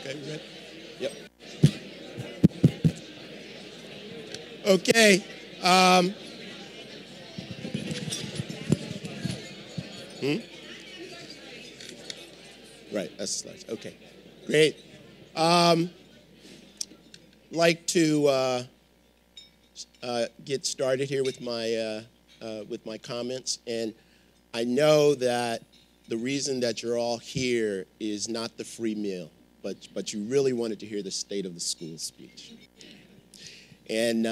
Okay, you ready? Yep. Okay. Right, that's the slides. Okay, great. Like to get started here with my comments, and I know that the reason that you're all here is not the free meal, but you really wanted to hear the state of the school speech. And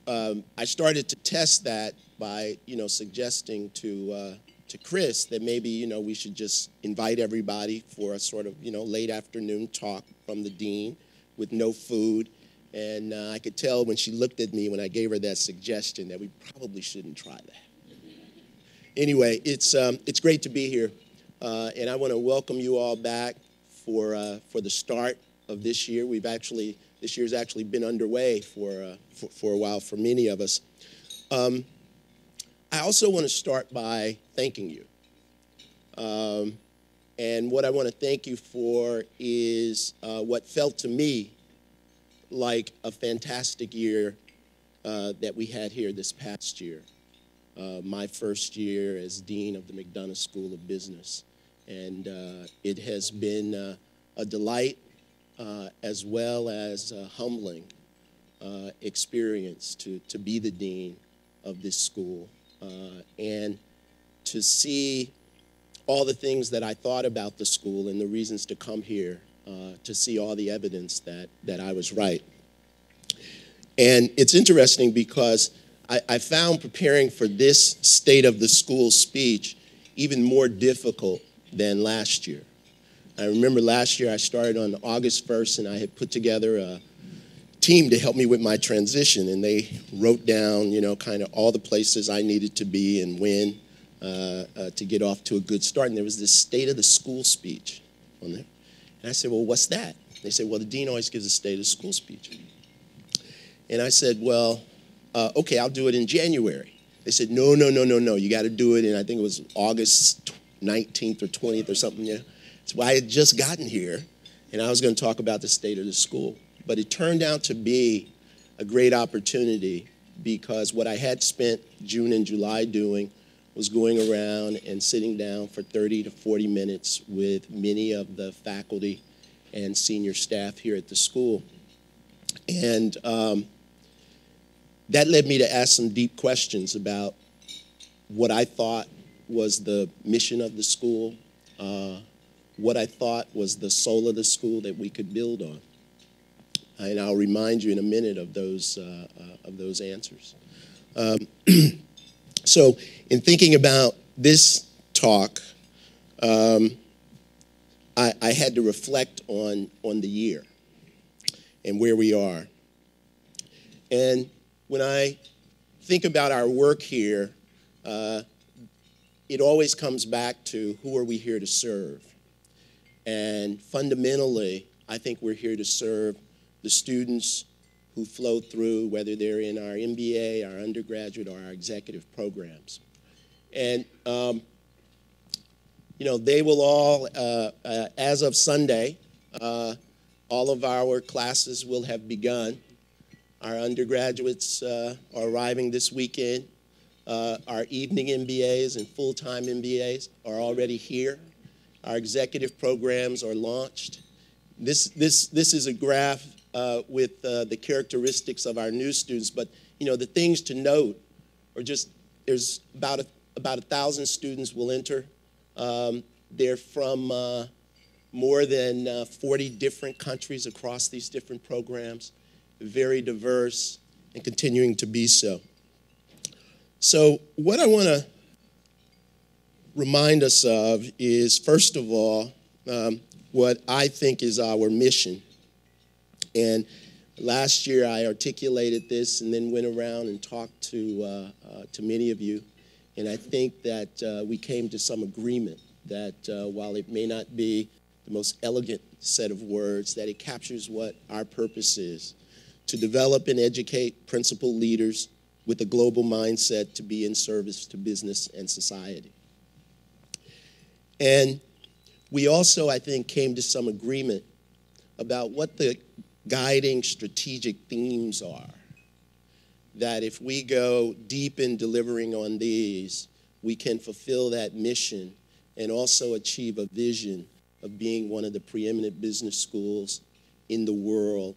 I started to test that by, suggesting to Chris that maybe, we should just invite everybody for a sort of, late afternoon talk from the dean with no food. And I could tell when she looked at me when I gave her that suggestion that we probably shouldn't try that. Anyway, it's great to be here, and I want to welcome you all back for the start of this year. This year's actually been underway for a while for many of us. I also want to start by thanking you, and what I want to thank you for is what felt to me like a fantastic year that we had here this past year. My first year as Dean of the McDonough School of Business. And it has been a delight as well as a humbling experience to be the Dean of this school and to see all the things that I thought about the school and the reasons to come here, to see all the evidence that I was right. And it's interesting because I found preparing for this State of the School speech even more difficult than last year. I remember last year I started on August 1st, and I had put together a team to help me with my transition, and they wrote down, kind of all the places I needed to be and when to get off to a good start. And there was this State of the School speech on there. And I said, well, what's that? They said, well, the dean always gives a State of the School speech. And I said, well, okay, I'll do it in January. They said, no, you got to do it in, I think it was August 19th or 20th or something. So I had just gotten here, and I was going to talk about the state of the school. But it turned out to be a great opportunity because what I had spent June and July doing was going around and sitting down for 30 to 40 minutes with many of the faculty and senior staff here at the school. And that led me to ask some deep questions about what I thought was the mission of the school, what I thought was the soul of the school that we could build on. And I'll remind you in a minute of those answers. So in thinking about this talk, I had to reflect on the year and where we are. And when I think about our work here, it always comes back to who are we here to serve? And fundamentally, I think we're here to serve the students who flow through, whether they're in our MBA, our undergraduate, or our executive programs. And, they will all, as of Sunday, all of our classes will have begun. Our undergraduates are arriving this weekend. Our evening MBAs and full-time MBAs are already here. Our executive programs are launched. This is a graph with the characteristics of our new students, but the things to note are just there's about 1,000 students will enter. They're from more than 40 different countries across these different programs. Very diverse and continuing to be so. So what I want to remind us of is, first of all, what I think is our mission. And last year I articulated this and then went around and talked to many of you. And I think that we came to some agreement that while it may not be the most elegant set of words, that it captures what our purpose is: to develop and educate principal leaders with a global mindset to be in service to business and society. And we also, I think, came to some agreement about what the guiding strategic themes are, that if we go deep in delivering on these, we can fulfill that mission and also achieve a vision of being one of the preeminent business schools in the world,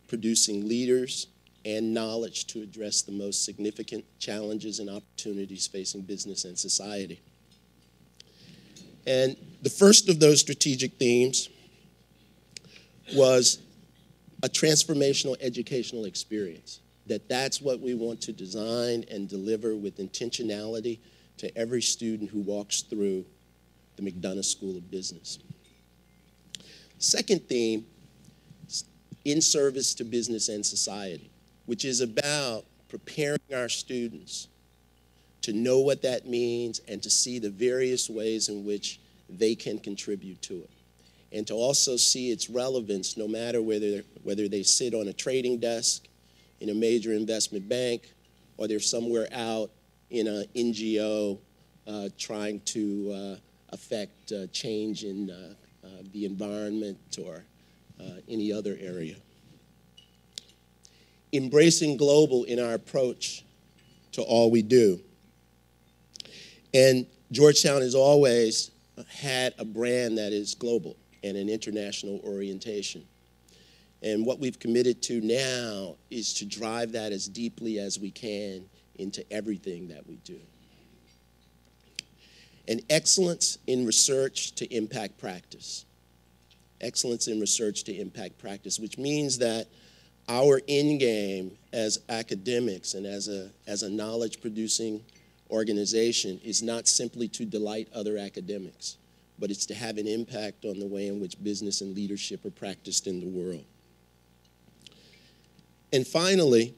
producing leaders and knowledge to address the most significant challenges and opportunities facing business and society. And the first of those strategic themes was a transformational educational experience, that's what we want to design and deliver with intentionality to every student who walks through the McDonough School of Business. Second theme, in service to business and society, which is about preparing our students to know what that means and to see the various ways in which they can contribute to it. And to also see its relevance no matter whether they sit on a trading desk in a major investment bank or they're somewhere out in an NGO trying to affect change in the environment or any other area. Embracing global in our approach to all we do. And Georgetown has always had a brand that is global and an international orientation. And what we've committed to now is to drive that as deeply as we can into everything that we do. And excellence in research to impact practice. Excellence in research to impact practice, which means that our end game as academics and as a knowledge-producing organization is not simply to delight other academics, but it's to have an impact on the way in which business and leadership are practiced in the world. And finally,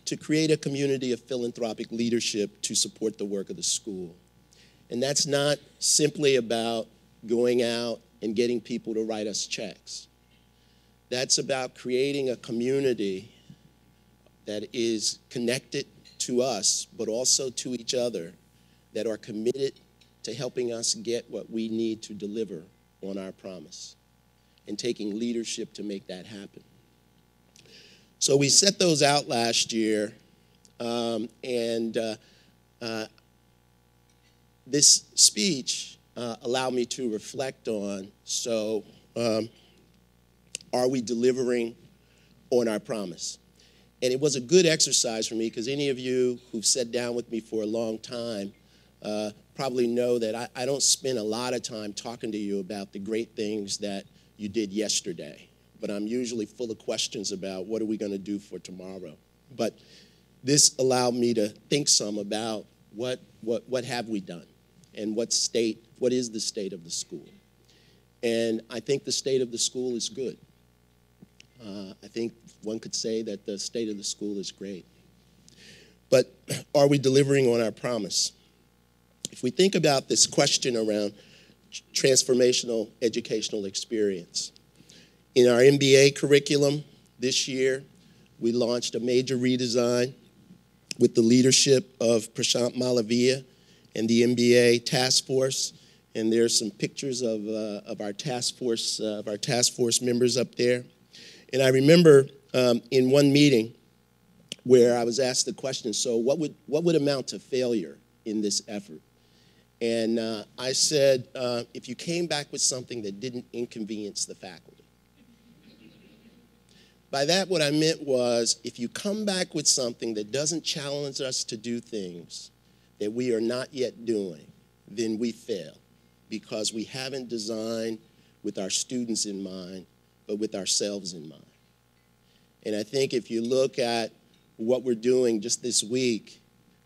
to create a community of philanthropic leadership to support the work of the school. And that's not simply about going out and getting people to write us checks. That's about creating a community that is connected to us, but also to each other, that are committed to helping us get what we need to deliver on our promise and taking leadership to make that happen. So we set those out last year, this speech allowed me to reflect on, are we delivering on our promise? And it was a good exercise for me because any of you who've sat down with me for a long time probably know that I don't spend a lot of time talking to you about the great things that you did yesterday, but I'm usually full of questions about what are we going to do for tomorrow. But this allowed me to think some about what have we done and what is the state of the school. And I think the state of the school is good. I think one could say that the state of the school is great. But are we delivering on our promise? If we think about this question around transformational educational experience, in our MBA curriculum this year, we launched a major redesign with the leadership of Prashant Malavia and the MBA task force. And there's some pictures of our task force members up there. And I remember in one meeting where I was asked the question, so what would amount to failure in this effort? And I said, if you came back with something that didn't inconvenience the faculty. By that, what I meant was, if you come back with something that doesn't challenge us to do things that we are not yet doing, then we fail, because we haven't designed with our students in mind, but with ourselves in mind. And I think if you look at what we're doing just this week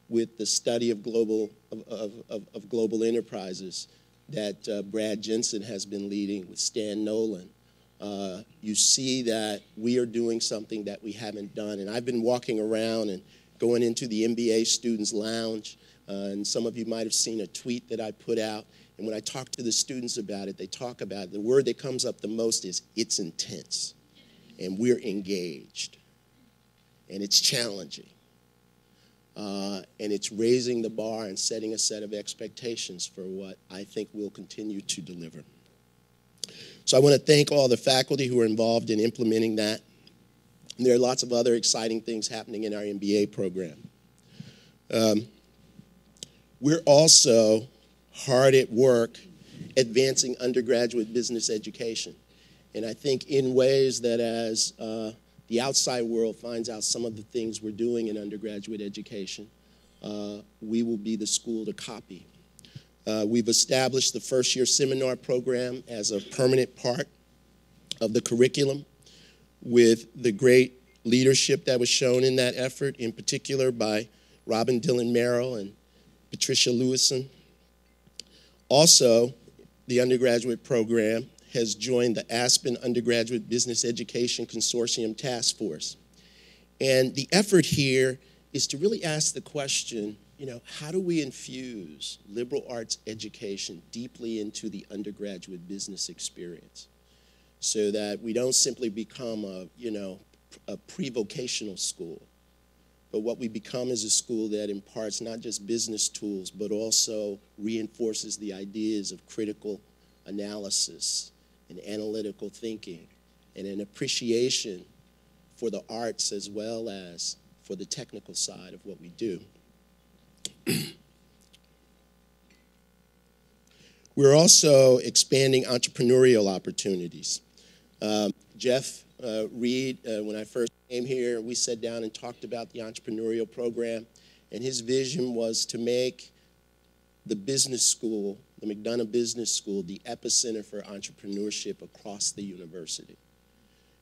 with the study of global enterprises that Brad Jensen has been leading with Stan Nolan, you see that we are doing something that we haven't done. And I've been walking around and going into the MBA students' lounge, and some of you might have seen a tweet that I put out. And when I talk to the students about it, they talk about it. The word that comes up the most is, it's intense. And we're engaged. And it's challenging. And it's raising the bar and setting a set of expectations for what I think we'll continue to deliver. So I want to thank all the faculty who are involved in implementing that. And there are lots of other exciting things happening in our MBA program. We're also hard at work advancing undergraduate business education. And I think in ways that as the outside world finds out some of the things we're doing in undergraduate education, we will be the school to copy. We've established the first-year seminar program as a permanent part of the curriculum with the great leadership that was shown in that effort, in particular by Robin Dillon Merrill and Patricia Lewison. Also, the undergraduate program has joined the Aspen Undergraduate Business Education Consortium Task Force. And the effort here is to really ask the question, how do we infuse liberal arts education deeply into the undergraduate business experience so that we don't simply become a pre-vocational school, but what we become is a school that imparts not just business tools, but also reinforces the ideas of critical analysis and analytical thinking and an appreciation for the arts as well as for the technical side of what we do. We're also expanding entrepreneurial opportunities. Jeff Reed, when I first came here, we sat down and talked about the entrepreneurial program, and his vision was to make the business school, the McDonough Business School, the epicenter for entrepreneurship across the university.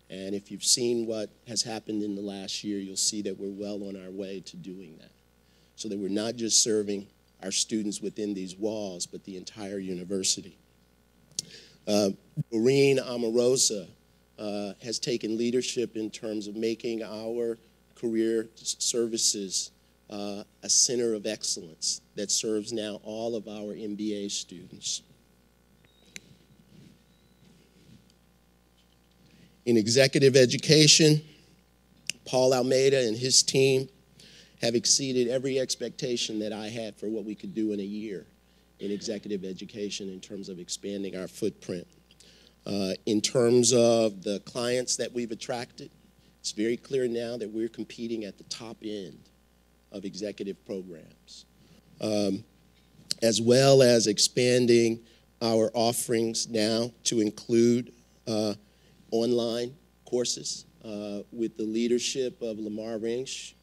And if you've seen what has happened in the last year, you'll see that we're well on our way to doing that, so that we're not just serving our students within these walls, but the entire university. Doreen Amorosa has taken leadership in terms of making our career services a center of excellence that serves now all of our MBA students. In executive education, Paul Almeida and his team have exceeded every expectation that I had for what we could do in a year in executive education in terms of expanding our footprint. In terms of the clients that we've attracted, it's very clear now that we're competing at the top end of executive programs, as well as expanding our offerings now to include online courses with the leadership of Lamar Rinch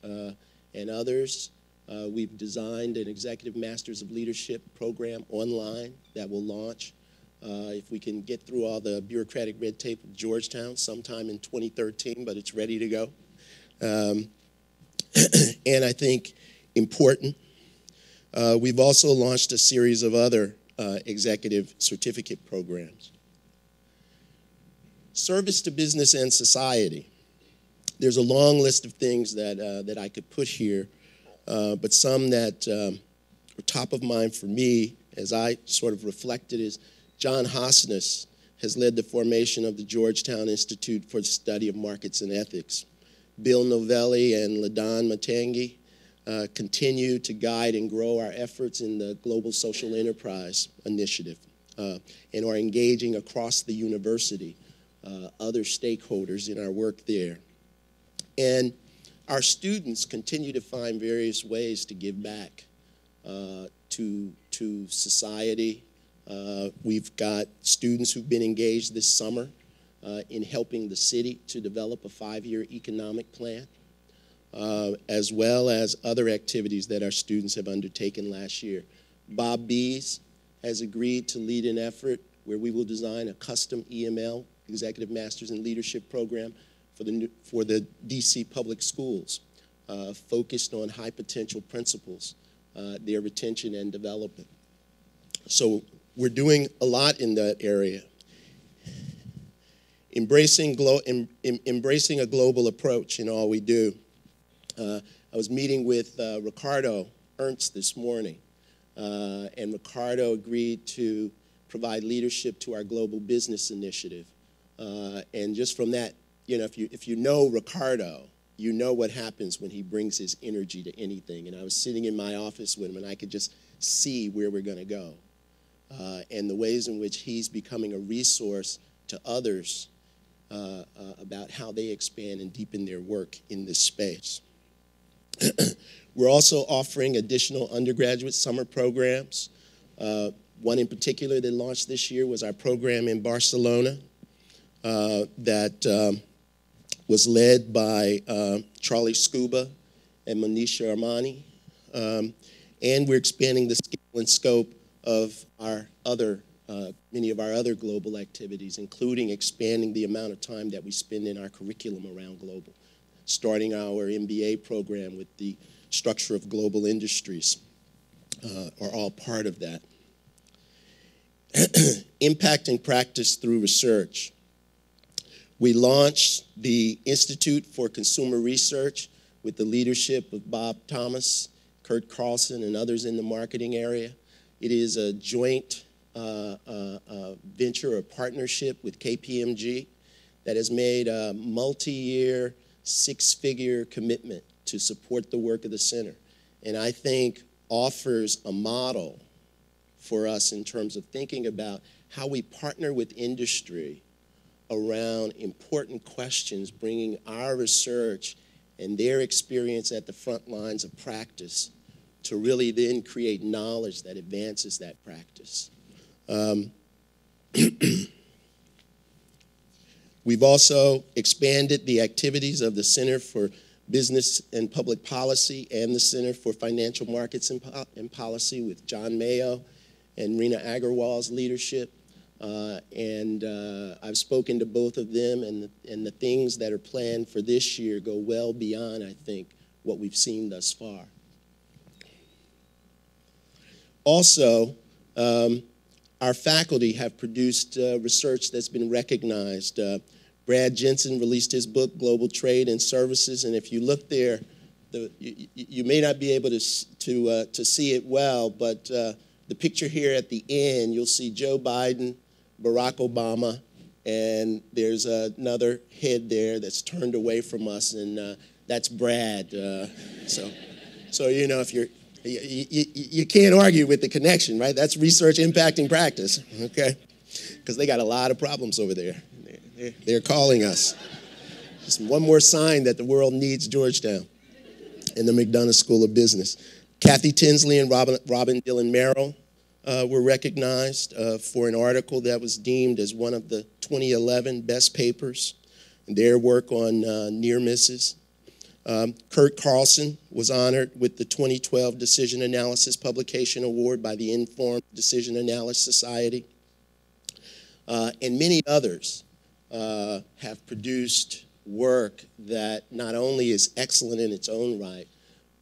and others. We've designed an Executive Masters of Leadership program online that will launch, if we can get through all the bureaucratic red tape of Georgetown, sometime in 2013, but it's ready to go. And I think important, we've also launched a series of other executive certificate programs. Service to business and society. There's a long list of things that I could put here, but some that are top of mind for me as I sort of reflected is John Hosness has led the formation of the Georgetown Institute for the Study of Markets and Ethics. Bill Novelli and LaDon Matangi continue to guide and grow our efforts in the Global Social Enterprise Initiative and are engaging across the university other stakeholders in our work there. And our students continue to find various ways to give back to society. We've got students who've been engaged this summer in helping the city to develop a 5-year economic plan, as well as other activities that our students have undertaken last year. Bob Bees has agreed to lead an effort where we will design a custom EML, Executive Masters in Leadership program, for the DC public schools, focused on high potential principals, their retention and development. So we're doing a lot in that area. Embracing a global approach in all we do. I was meeting with Ricardo Ernst this morning, and Ricardo agreed to provide leadership to our Global Business Initiative. And just from that, if you know Ricardo, you know what happens when he brings his energy to anything. And I was sitting in my office with him, and I could just see where we're going to go. And the ways in which he's becoming a resource to others about how they expand and deepen their work in this space. We're also offering additional undergraduate summer programs. One in particular that launched this year was our program in Barcelona that was led by Charlie Scuba and Manisha Armani. And we're expanding the scale and scope of our other, many of our other global activities, including expanding the amount of time that we spend in our curriculum around global, starting our MBA program with the structure of global industries are all part of that. Impacting practice through research. We launched the Institute for Consumer Research with the leadership of Bob Thomas, Kurt Carlson, and others in the marketing area. It is a joint venture or partnership with KPMG that has made a multi-year, six-figure commitment to support the work of the center, and I think offers a model for us in terms of thinking about how we partner with industry around important questions, bringing our research and their experience at the front lines of practice to really then create knowledge that advances that practice. We've also expanded the activities of the Center for Business and Public Policy and the Center for Financial Markets and Policy with John Mayo and Rina Agarwal's leadership. I've spoken to both of them, and the things that are planned for this year go well beyond, I think, what we've seen thus far. Also, our faculty have produced research that's been recognized. Brad Jensen released his book, Global Trade and Services, and if you look there, you may not be able to see it well, but the picture here at the end, you'll see Joe Biden, Barack Obama, and there's another head there that's turned away from us, and that's Brad. So you know, if you can't argue with the connection, right? That's research impacting practice, okay? Because they got a lot of problems over there. They're calling us. Just one more sign that the world needs Georgetown and the McDonough School of Business. Kathy Tinsley and Robin Dillon Merrill were recognized for an article that was deemed as one of the 2011 best papers, and their work on near misses. Kurt Carlson was honored with the 2012 Decision Analysis Publication Award by the Informed Decision Analysis Society. And many others have produced work that not only is excellent in its own right,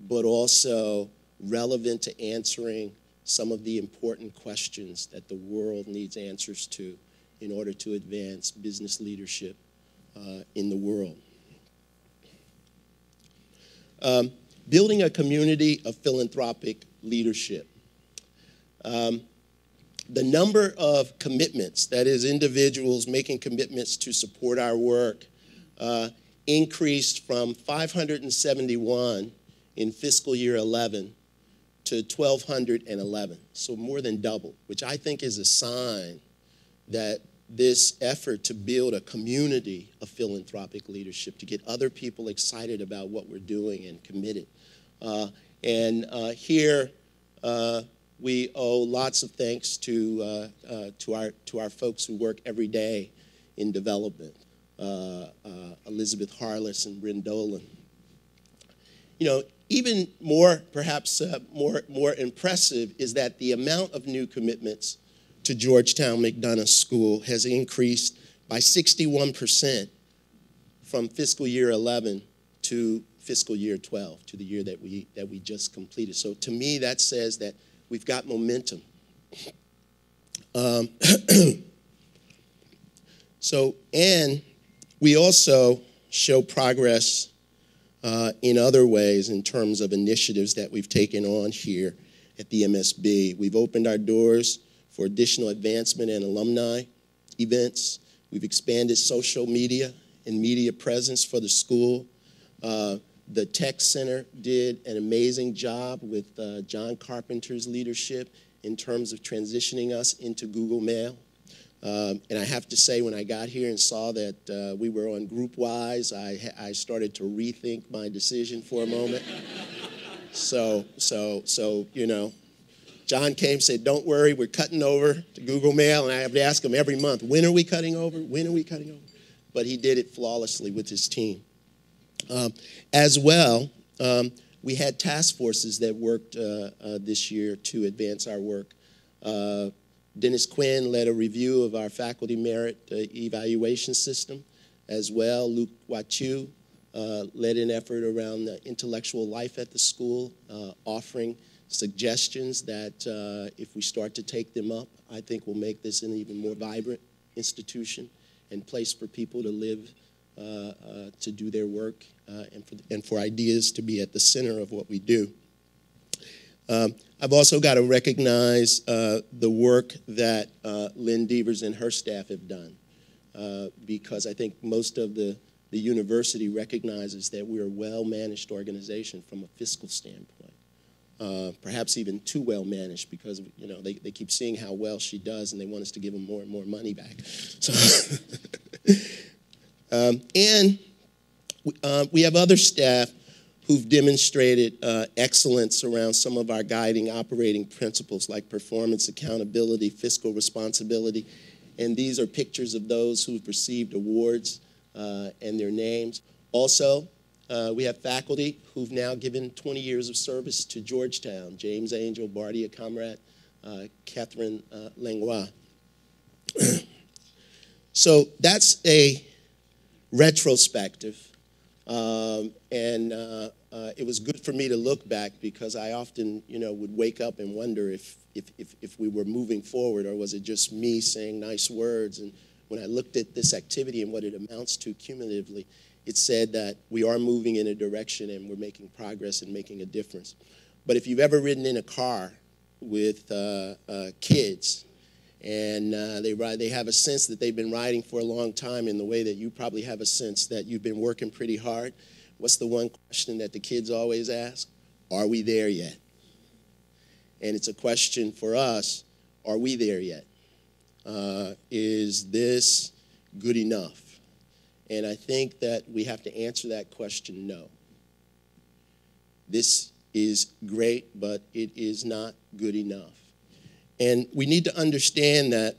but also relevant to answering some of the important questions that the world needs answers to in order to advance business leadership in the world. Building a community of philanthropic leadership. The number of commitments, that is individuals making commitments to support our work, increased from 571 in fiscal year 11 to 1,211, so more than double, which I think is a sign that this effort to build a community of philanthropic leadership, to get other people excited about what we're doing and committed. Here we owe lots of thanks to our folks who work every day in development, Elizabeth Harless and Bryn Dolan. You know, even more, perhaps more impressive is that the amount of new commitments to Georgetown McDonough School has increased by 61% from fiscal year 11 to fiscal year 12, to the year that we just completed. So to me, that says that we've got momentum. And we also show progress in other ways in terms of initiatives that we've taken on here at the MSB. We've opened our doors for additional advancement and alumni events. We've expanded social media and media presence for the school. The Tech Center did an amazing job with John Carpenter's leadership in terms of transitioning us into Google Mail. And I have to say, when I got here and saw that we were on group-wise, I started to rethink my decision for a moment. So, you know, John came, said, don't worry, we're cutting over to Google Mail, and I have to ask him every month, when are we cutting over? When are we cutting over? But he did it flawlessly with his team. As well, we had task forces that worked this year to advance our work. Dennis Quinn led a review of our faculty merit evaluation system. As well, Luke Wachu led an effort around the intellectual life at the school, offering suggestions that if we start to take them up, I think will make this an even more vibrant institution and place for people to live, to do their work, and for ideas to be at the center of what we do. I've also got to recognize the work that Lynn Devers and her staff have done, because I think most of the university recognizes that we're a well-managed organization from a fiscal standpoint. Perhaps even too well managed, because you know they keep seeing how well she does and they want us to give them more and more money back. So, and we have other staff who've demonstrated excellence around some of our guiding operating principles like performance, accountability, fiscal responsibility. And these are pictures of those who've received awards and their names. Also, we have faculty who've now given 20 years of service to Georgetown: James Angel, Bardia Kamrat, Catherine Langlois. So that's a retrospective. It was good for me to look back, because I often, you know, would wake up and wonder if we were moving forward, or was it just me saying nice words. And when I looked at this activity and what it amounts to cumulatively, it said that we are moving in a direction and we're making progress and making a difference. But if you've ever ridden in a car with kids, and they have a sense that they've been riding for a long time, in the way that you probably have a sense that you've been working pretty hard, what's the one question that the kids always ask? Are we there yet? And it's a question for us: are we there yet? Is this good enough? And I think that we have to answer that question, no. This is great, but it is not good enough. And we need to understand that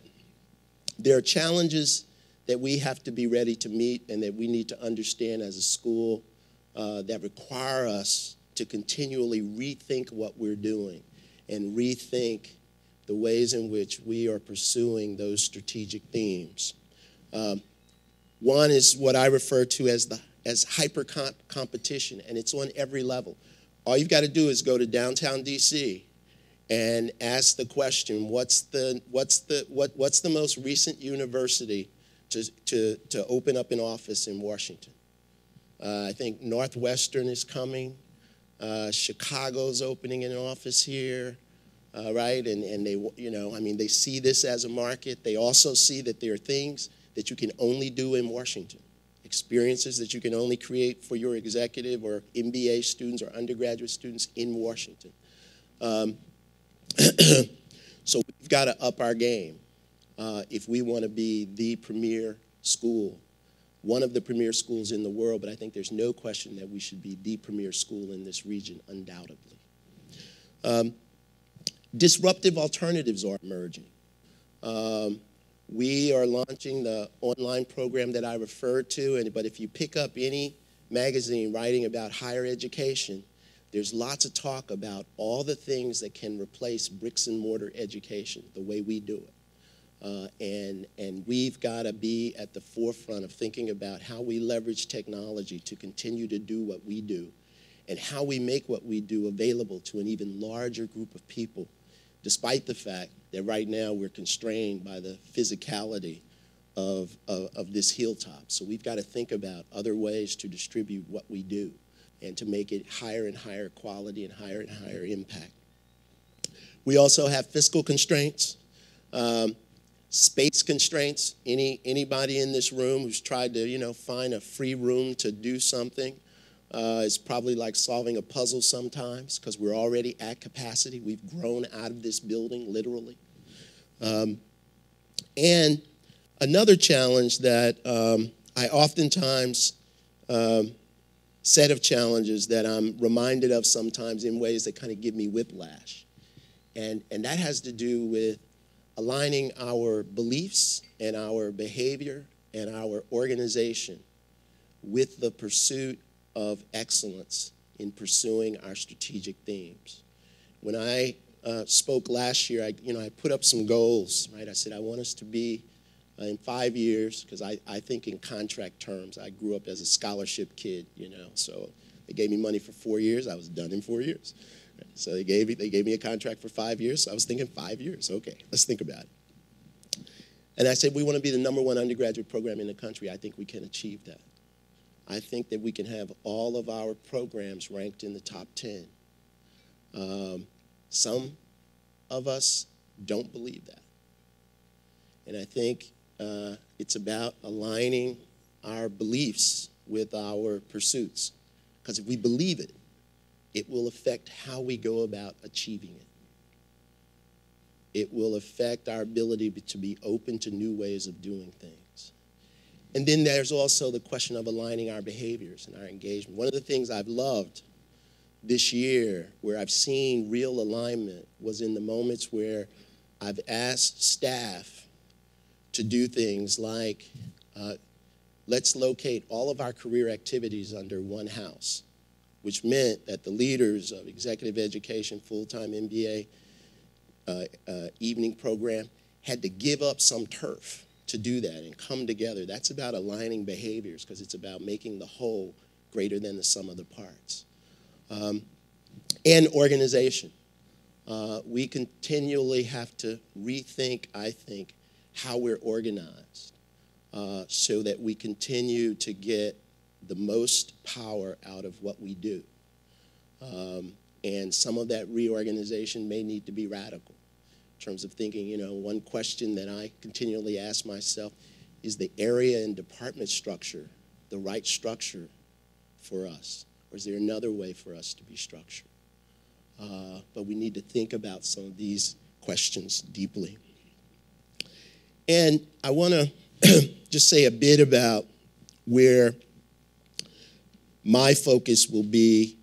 there are challenges that we have to be ready to meet, and that we need to understand as a school that require us to continually rethink what we're doing and rethink the ways in which we are pursuing those strategic themes. One is what I refer to as hyper competition, and it's on every level. All you've got to do is go to downtown DC and ask the question: what's the most recent university to open up an office in Washington? I think Northwestern is coming. Chicago's opening an office here, right? And they, you know, I mean, they see this as a market. They also see that there are things that you can only do in Washington, experiences that you can only create for your executive or MBA students or undergraduate students in Washington. So we've got to up our game if we want to be the premier school, one of the premier schools in the world, but I think there's no question that we should be the premier school in this region, undoubtedly. Disruptive alternatives are emerging. We are launching the online program that I referred to, but if you pick up any magazine writing about higher education, there's lots of talk about all the things that can replace bricks and mortar education, the way we do it. And we've got to be at the forefront of thinking about how we leverage technology to continue to do what we do, and how we make what we do available to an even larger group of people, despite the fact that right now we're constrained by the physicality of this hilltop. So we've got to think about other ways to distribute what we do and to make it higher and higher quality and higher impact. We also have fiscal constraints, space constraints. Anybody in this room who's tried to, you know, find a free room to do something is probably like solving a puzzle sometimes, because we're already at capacity. We've grown out of this building, literally. And Another challenge that I oftentimes set of challenges that I'm reminded of sometimes in ways that kind of give me whiplash. And that has to do with aligning our beliefs and our behavior and our organization with the pursuit of excellence in pursuing our strategic themes. When I spoke last year, I put up some goals, right? I said I want us to be in 5 years, because I think in contract terms. I grew up as a scholarship kid, so they gave me money for 4 years. I was done in 4 years. So they gave me a contract for 5 years. So I was thinking 5 years. Okay, let's think about it. And I said we want to be the #1 undergraduate program in the country. I think we can achieve that. I think that we can have all of our programs ranked in the top 10. Some of us don't believe that. And I think it's about aligning our beliefs with our pursuits. Because if we believe it, it will affect how we go about achieving it. It will affect our ability to be open to new ways of doing things. And then there's also the question of aligning our behaviors and our engagement. One of the things I've loved this year where I've seen real alignment was in the moments where I've asked staff to do things like, let's locate all of our career activities under one house, which meant that the leaders of executive education, full-time MBA, evening program, had to give up some turf to do that and come together. That's about aligning behaviors, because it's about making the whole greater than the sum of the parts. And organization. We continually have to rethink, I think, how we're organized so that we continue to get the most power out of what we do. And some of that reorganization may need to be radical in terms of thinking, one question that I continually ask myself is the area and department structure the right structure for us? Or is there another way for us to be structured? But we need to think about some of these questions deeply. And I want to just say a bit about where my focus will be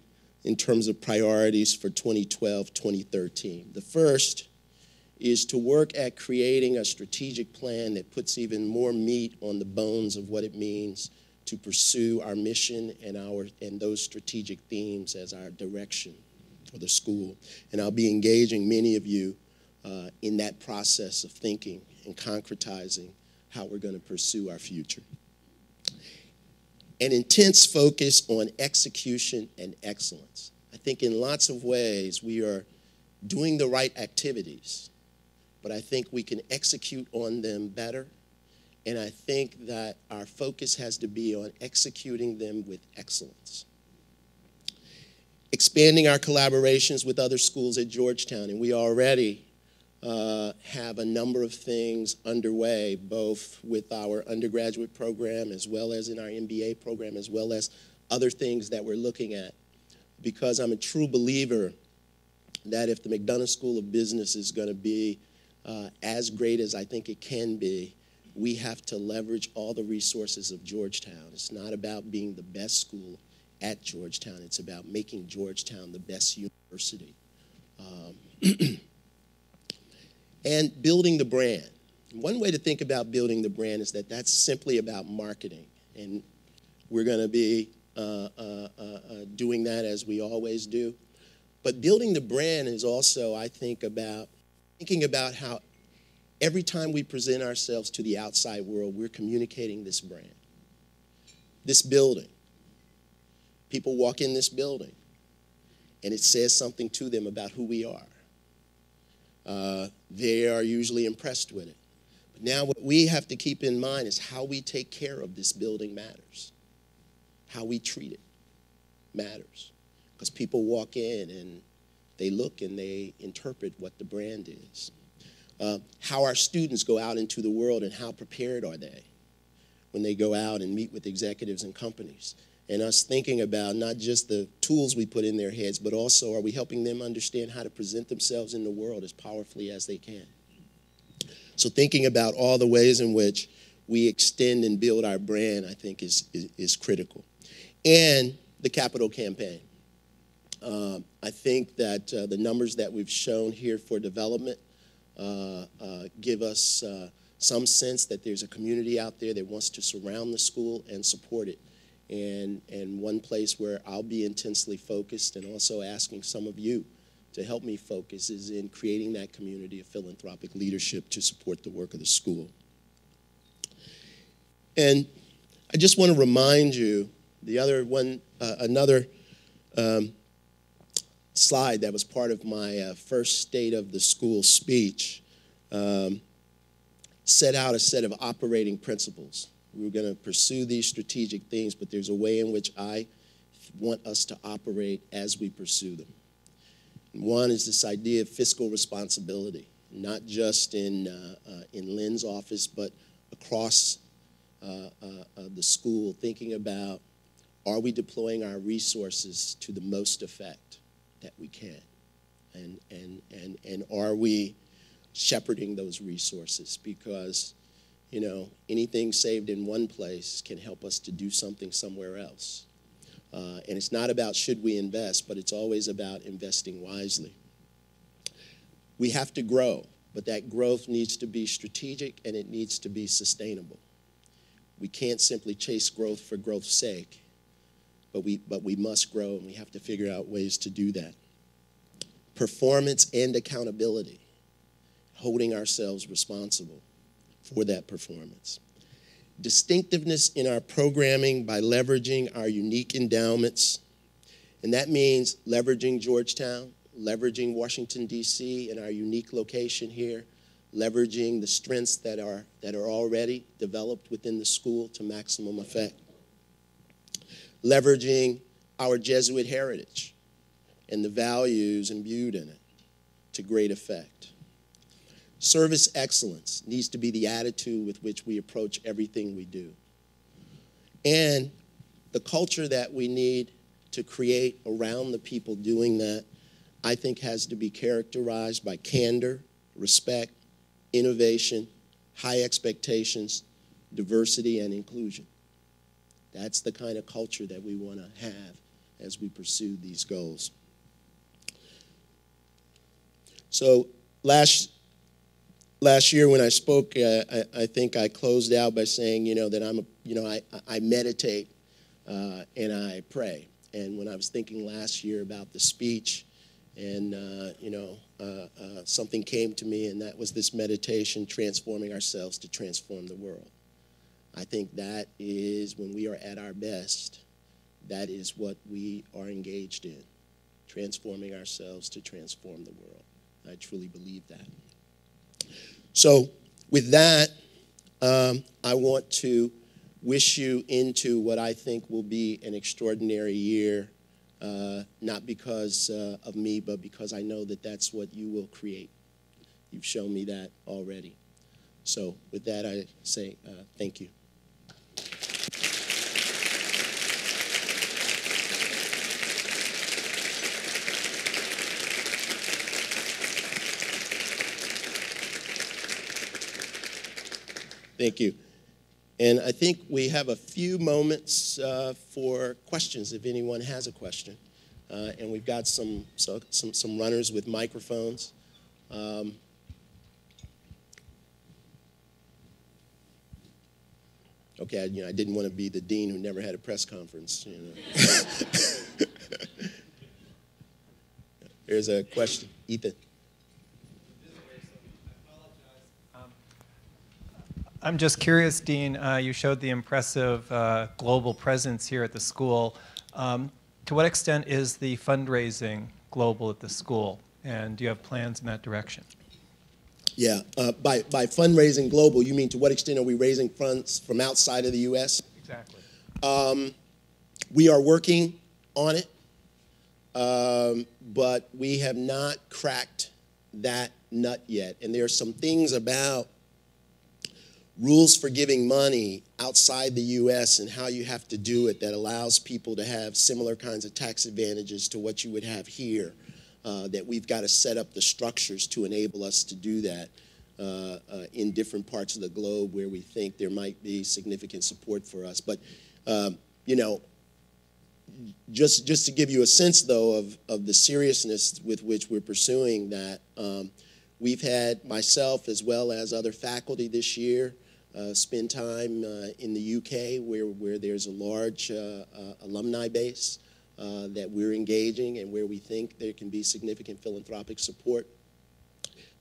in terms of priorities for 2012, 2013. The first is to work at creating a strategic plan that puts even more meat on the bones of what it means to pursue our mission and those strategic themes as our direction for the school. And I'll be engaging many of you in that process of thinking and concretizing how we're going to pursue our future. An intense focus on execution and excellence. I think in lots of ways we are doing the right activities, but I think we can execute on them better. And I think that our focus has to be on executing them with excellence. Expanding our collaborations with other schools at Georgetown, and we already have a number of things underway, both with our undergraduate program as well as in our MBA program, as well as other things that we're looking at. Because I'm a true believer that if the McDonough School of Business is going to be as great as I think it can be, we have to leverage all the resources of Georgetown. It's not about being the best school at Georgetown. It's about making Georgetown the best university. And building the brand. One way to think about building the brand is that that's simply about marketing. And we're going to be doing that as we always do. But building the brand is also, I think, about thinking about how every time we present ourselves to the outside world, we're communicating this brand. This building. People walk in this building, and it says something to them about who we are. They are usually impressed with it. But now what we have to keep in mind is how we take care of this building matters. How we treat it matters. Because people walk in and they look and they interpret what the brand is. How our students go out into the world and how prepared are they when they go out and meet with executives and companies. And us thinking about not just the tools we put in their heads, but also are we helping them understand how to present themselves in the world as powerfully as they can. So thinking about all the ways in which we extend and build our brand, I think is critical. And the capital campaign. I think that the numbers that we've shown here for development give us some sense that there's a community out there that wants to surround the school and support it. And one place where I'll be intensely focused and also asking some of you to help me focus is in creating that community of philanthropic leadership to support the work of the school. And I just want to remind you, the other one, another slide that was part of my first State of the School speech set out a set of operating principles. We were going to pursue these strategic things, but there's a way in which I want us to operate as we pursue them. And one is this idea of fiscal responsibility, not just in Lynn's office, but across the school, thinking about, are we deploying our resources to the most effect that we can? And are we shepherding those resources? Because, you know, anything saved in one place can help us to do something somewhere else. And it's not about should we invest, but it's always about investing wisely. We have to grow, but that growth needs to be strategic and it needs to be sustainable. We can't simply chase growth for growth's sake, but we must grow, and we have to figure out ways to do that. Performance and accountability, holding ourselves responsible for that performance. Distinctiveness in our programming by leveraging our unique endowments, and that means leveraging Georgetown, leveraging Washington, D.C., and our unique location here, leveraging the strengths that are already developed within the school to maximum effect, leveraging our Jesuit heritage and the values imbued in it to great effect. Service excellence needs to be the attitude with which we approach everything we do. And the culture that we need to create around the people doing that, I think, has to be characterized by candor, respect, innovation, high expectations, diversity, and inclusion. That's the kind of culture that we want to have as we pursue these goals. So last year when I spoke, I think I closed out by saying, that I meditate and I pray. And when I was thinking last year about the speech, and something came to me, and that was this meditation, transforming ourselves to transform the world. I think that is, when we are at our best, that is what we are engaged in, transforming ourselves to transform the world. I truly believe that. So with that, I want to wish you into what I think will be an extraordinary year, not because of me, but because I know that that's what you will create. You've shown me that already. So with that, I say thank you. Thank you. And I think we have a few moments for questions, if anyone has a question. And we've got some runners with microphones. Okay, I didn't want to be the dean who never had a press conference. There's a question, Ethan. I'm just curious, Dean, you showed the impressive global presence here at the school. To what extent is the fundraising global at the school? And do you have plans in that direction? Yeah, by fundraising global, you mean to what extent are we raising funds from outside of the U.S.? Exactly. We are working on it, but we have not cracked that nut yet. And there are some things about rules for giving money outside the U.S. and how you have to do it that allows people to have similar kinds of tax advantages to what you would have here, that we've got to set up the structures to enable us to do that. in different parts of the globe where we think there might be significant support for us. But, you know, just to give you a sense, though, of the seriousness with which we're pursuing that, we've had myself as well as other faculty this year spend time in the UK where there's a large alumni base that we're engaging and where we think there can be significant philanthropic support.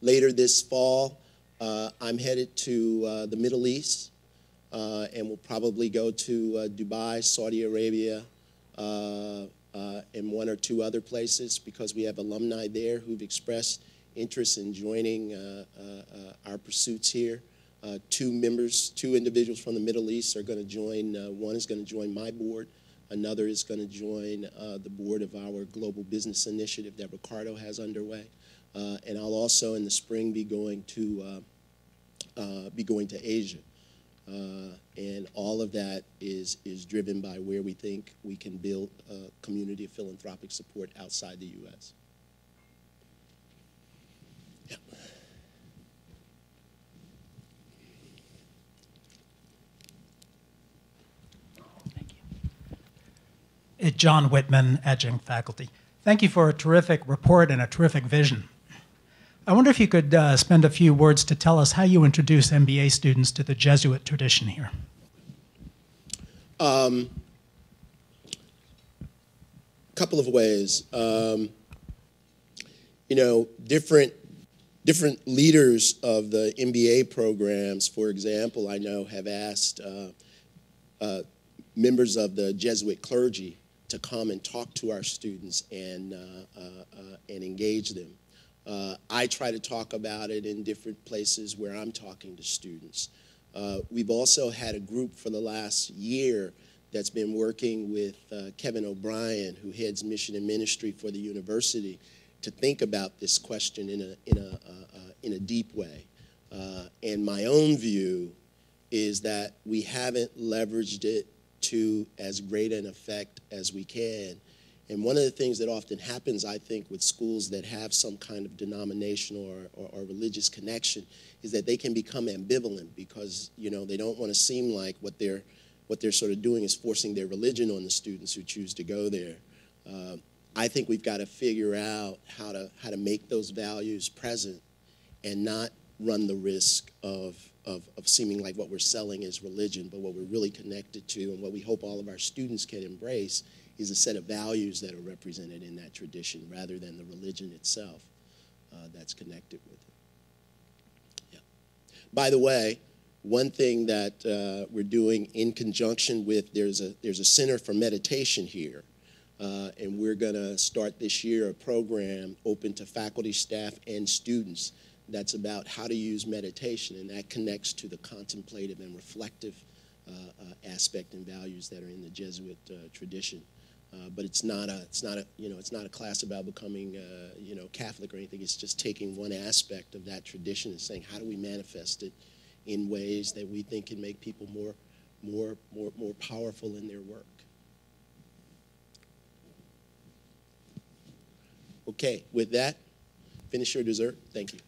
Later this fall, I'm headed to the Middle East, and we'll probably go to Dubai, Saudi Arabia, and one or two other places because we have alumni there who've expressed interest in joining our pursuits here. Two individuals from the Middle East are going to join. One is going to join my board. Another is going to join the board of our global business initiative that Ricardo has underway. And I'll also in the spring be going to Asia. And all of that is driven by where we think we can build a community of philanthropic support outside the U.S. Yeah. Thank you. John Whitman, adjunct faculty. Thank you for a terrific report and a terrific vision. I wonder if you could spend a few words to tell us how you introduce MBA students to the Jesuit tradition here. Couple of ways. You know, different leaders of the MBA programs, for example, I know have asked members of the Jesuit clergy to come and talk to our students and engage them. I try to talk about it in different places where I'm talking to students. We've also had a group for the last year that's been working with Kevin O'Brien, who heads mission and ministry for the university, to think about this question in a deep way. And my own view is that we haven't leveraged it to as great an effect as we can. And one of the things that often happens, I think, with schools that have some kind of denominational or religious connection is that they can become ambivalent because, you know, they don't want to seem like what they're sort of doing is forcing their religion on the students who choose to go there. I think we've got to figure out how to make those values present and not run the risk of seeming like what we're selling is religion, but what we're really connected to and what we hope all of our students can embrace is a set of values that are represented in that tradition rather than the religion itself that's connected with it. Yeah. By the way, one thing that we're doing in conjunction with, there's a Center for Meditation here, and we're going to start this year a program open to faculty, staff, and students that's about how to use meditation, and that connects to the contemplative and reflective aspect and values that are in the Jesuit tradition. But it's not a class about becoming Catholic or anything. It's just taking one aspect of that tradition and saying how do we manifest it in ways that we think can make people more powerful in their work. Okay, with that, finish your dessert. Thank you.